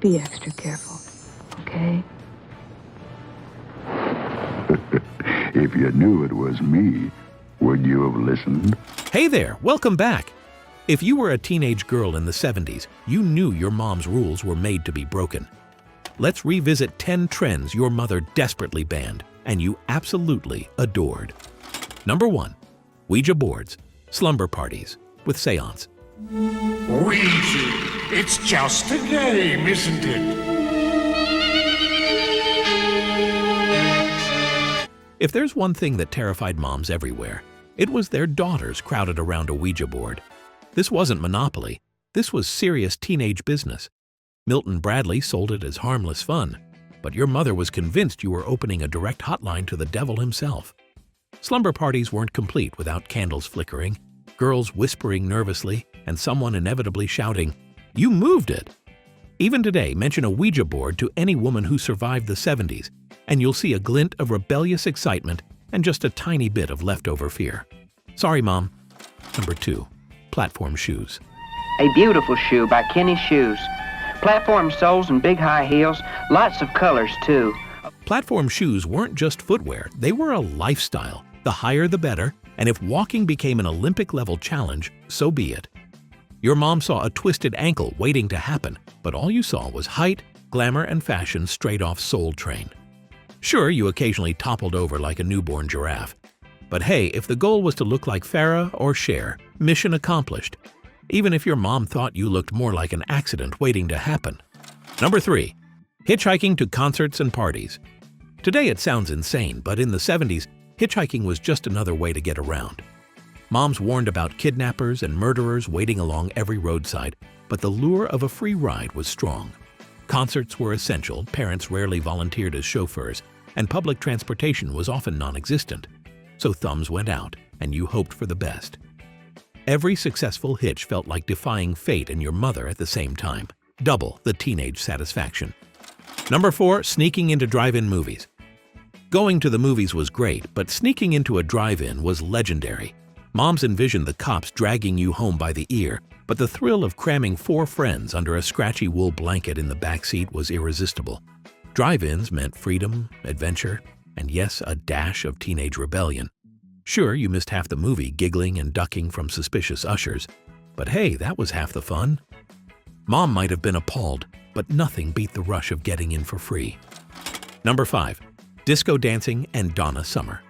Be extra careful, okay? If you knew it was me, would you have listened? Hey there, welcome back. If you were a teenage girl in the 70s, you knew your mom's rules were made to be broken. Let's revisit 10 trends your mother desperately banned and you absolutely adored. Number 1. Ouija boards, slumber parties with seance. Ouija, it's just a game, isn't it? If there's one thing that terrified moms everywhere, it was their daughters crowded around a Ouija board. This wasn't Monopoly. This was serious teenage business. Milton Bradley sold it as harmless fun, but your mother was convinced you were opening a direct hotline to the devil himself. Slumber parties weren't complete without candles flickering, girls whispering nervously, and someone inevitably shouting, "You moved it!" Even today, mention a Ouija board to any woman who survived the 70s, and you'll see a glint of rebellious excitement and just a tiny bit of leftover fear. Sorry, Mom. Number 2. Platform shoes. A beautiful shoe by Kenny Shoes. Platform soles and big high heels, lots of colors too. Platform shoes weren't just footwear, they were a lifestyle. The higher the better, and if walking became an Olympic-level challenge, so be it. Your mom saw a twisted ankle waiting to happen, but all you saw was height, glamour, and fashion straight off Soul Train. Sure, you occasionally toppled over like a newborn giraffe. But hey, if the goal was to look like Farrah or Cher, mission accomplished. Even if your mom thought you looked more like an accident waiting to happen. Number 3. Hitchhiking to concerts and parties. Today it sounds insane, but in the 70s, hitchhiking was just another way to get around. Moms warned about kidnappers and murderers waiting along every roadside, but the lure of a free ride was strong. Concerts were essential, parents rarely volunteered as chauffeurs, and public transportation was often non-existent. So thumbs went out, and you hoped for the best. Every successful hitch felt like defying fate and your mother at the same time. Double the teenage satisfaction. Number 4. Sneaking into drive-in movies. Going to the movies was great, but sneaking into a drive-in was legendary. Moms envisioned the cops dragging you home by the ear, but the thrill of cramming 4 friends under a scratchy wool blanket in the backseat was irresistible. Drive-ins meant freedom, adventure, and yes, a dash of teenage rebellion. Sure, you missed half the movie giggling and ducking from suspicious ushers, but hey, that was half the fun. Mom might have been appalled, but nothing beat the rush of getting in for free. Number 5. Disco dancing and Donna Summer.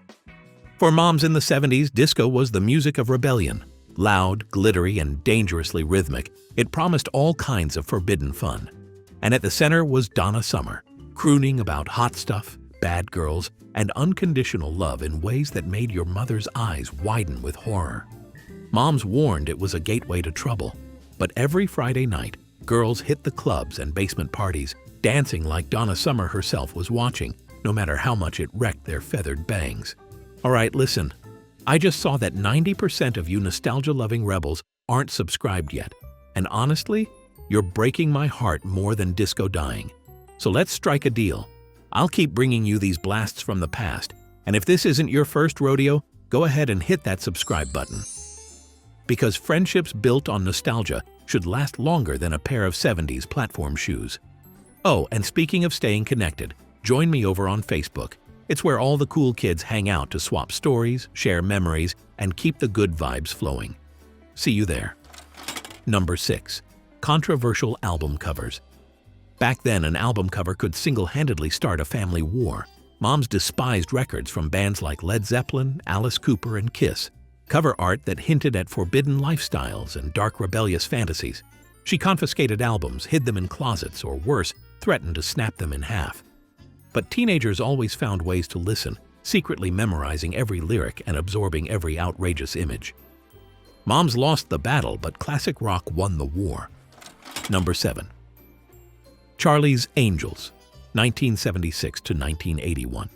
For moms in the 70s, disco was the music of rebellion. Loud, glittery, and dangerously rhythmic, it promised all kinds of forbidden fun. And at the center was Donna Summer, crooning about hot stuff, bad girls, and unconditional love in ways that made your mother's eyes widen with horror. Moms warned it was a gateway to trouble, but every Friday night, girls hit the clubs and basement parties, dancing like Donna Summer herself was watching, no matter how much it wrecked their feathered bangs. Alright, listen. I just saw that 90% of you nostalgia-loving rebels aren't subscribed yet, and honestly, you're breaking my heart more than disco dying. So let's strike a deal. I'll keep bringing you these blasts from the past, and if this isn't your first rodeo, go ahead and hit that subscribe button. Because friendships built on nostalgia should last longer than a pair of 70s platform shoes. Oh, and speaking of staying connected, join me over on Facebook. It's where all the cool kids hang out to swap stories, share memories, and keep the good vibes flowing. See you there. Number 6. Controversial album covers. Back then, an album cover could single-handedly start a family war. Moms despised records from bands like Led Zeppelin, Alice Cooper, and Kiss. Cover art that hinted at forbidden lifestyles and dark rebellious fantasies. She confiscated albums, hid them in closets, or worse, threatened to snap them in half. But teenagers always found ways to listen, secretly memorizing every lyric and absorbing every outrageous image. Moms lost the battle, but classic rock won the war. Number 7. Charlie's Angels, 1976 to 1981.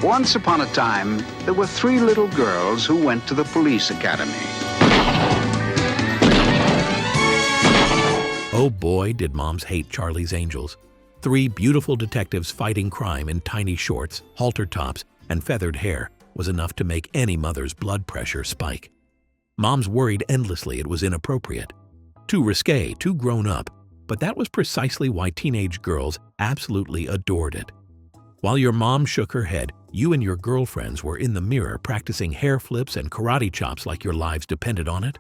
Once upon a time, there were 3 little girls who went to the police academy. Oh boy, did moms hate Charlie's Angels. 3 beautiful detectives fighting crime in tiny shorts, halter tops, and feathered hair was enough to make any mother's blood pressure spike. Moms worried endlessly it was inappropriate. Too risque, too grown up, but that was precisely why teenage girls absolutely adored it. While your mom shook her head, you and your girlfriends were in the mirror practicing hair flips and karate chops like your lives depended on it.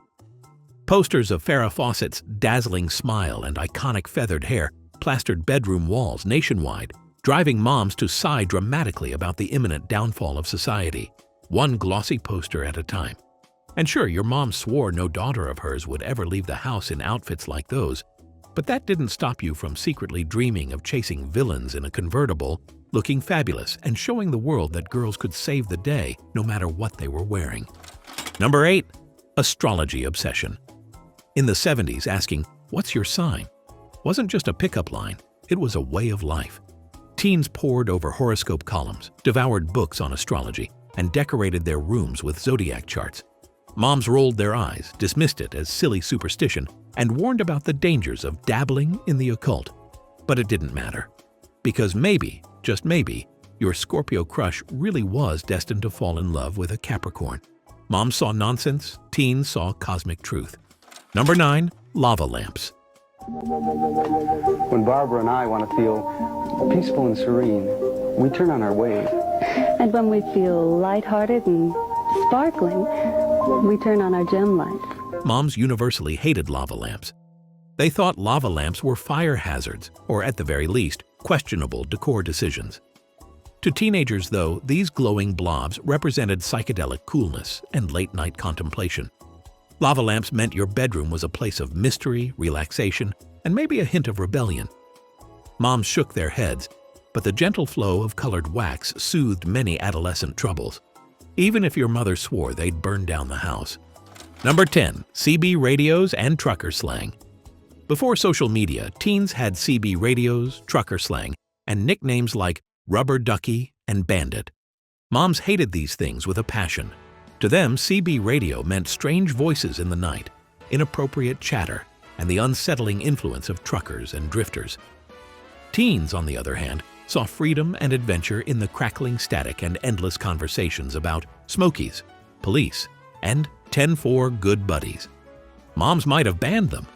Posters of Farrah Fawcett's dazzling smile and iconic feathered hair plastered bedroom walls nationwide, driving moms to sigh dramatically about the imminent downfall of society, one glossy poster at a time. And sure, your mom swore no daughter of hers would ever leave the house in outfits like those, but that didn't stop you from secretly dreaming of chasing villains in a convertible, looking fabulous and showing the world that girls could save the day no matter what they were wearing. Number 8. Astrology Obsession. In the 70s, asking, "What's your sign?" wasn't just a pickup line, it was a way of life. Teens pored over horoscope columns, devoured books on astrology, and decorated their rooms with zodiac charts. Moms rolled their eyes, dismissed it as silly superstition, and warned about the dangers of dabbling in the occult. But it didn't matter. Because maybe, just maybe, your Scorpio crush really was destined to fall in love with a Capricorn. Moms saw nonsense, teens saw cosmic truth. Number 9. Lava lamps. When Barbara and I want to feel peaceful and serene, we turn on our wave. And when we feel lighthearted and sparkling, we turn on our gem light. Moms universally hated lava lamps. They thought lava lamps were fire hazards, or at the very least, questionable decor decisions. To teenagers, though, these glowing blobs represented psychedelic coolness and late-night contemplation. Lava lamps meant your bedroom was a place of mystery, relaxation, and maybe a hint of rebellion. Moms shook their heads, but the gentle flow of colored wax soothed many adolescent troubles, even if your mother swore they'd burn down the house. Number 10. CB radios and trucker slang. Before social media, teens had CB radios, trucker slang, and nicknames like rubber ducky and bandit. Moms hated these things with a passion. To them, CB radio meant strange voices in the night, inappropriate chatter, and the unsettling influence of truckers and drifters. Teens, on the other hand, saw freedom and adventure in the crackling static and endless conversations about Smokies, police, and 10-4 good buddies. Moms might have banned them,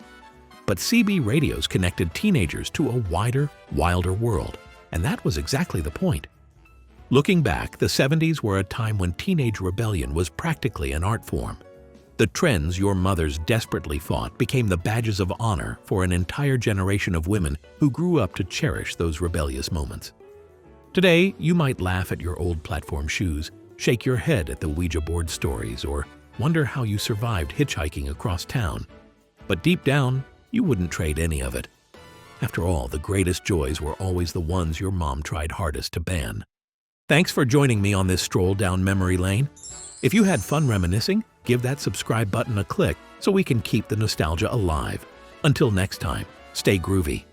but CB radios connected teenagers to a wider, wilder world, and that was exactly the point. Looking back, the 70s were a time when teenage rebellion was practically an art form. The trends your mothers desperately fought became the badges of honor for an entire generation of women who grew up to cherish those rebellious moments. Today, you might laugh at your old platform shoes, shake your head at the Ouija board stories, or wonder how you survived hitchhiking across town. But deep down, you wouldn't trade any of it. After all, the greatest joys were always the ones your mom tried hardest to ban. Thanks for joining me on this stroll down memory lane. If you had fun reminiscing, give that subscribe button a click so we can keep the nostalgia alive. Until next time, stay groovy.